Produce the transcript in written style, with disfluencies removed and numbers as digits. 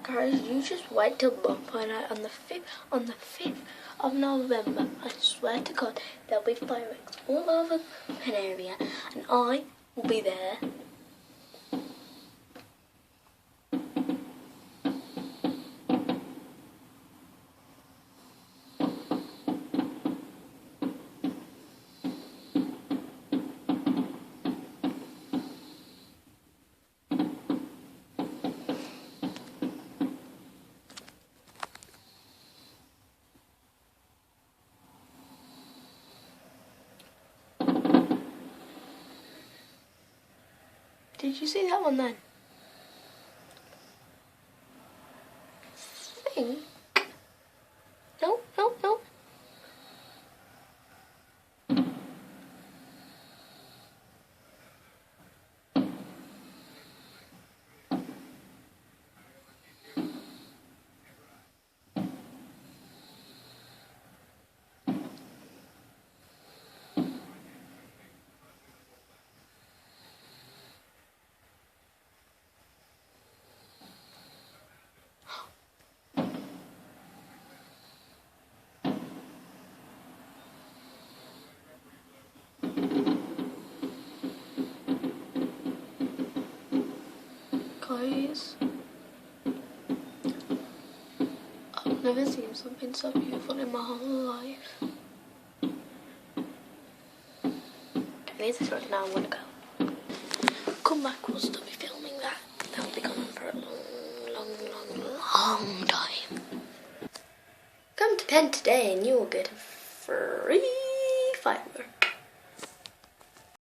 Guys, you just wait till Bonfire night on the 5th of November. I swear to God, there'll be fireworks all over Canaria, and I will be there. Did you see that one then? Think? No, no, no. Guys, I've never seen something so beautiful in my whole life. I need this right now. I'm gonna go. Come back, we'll still be filming that. That'll be going on for a long time. Come to Penn today and you will get a free firework.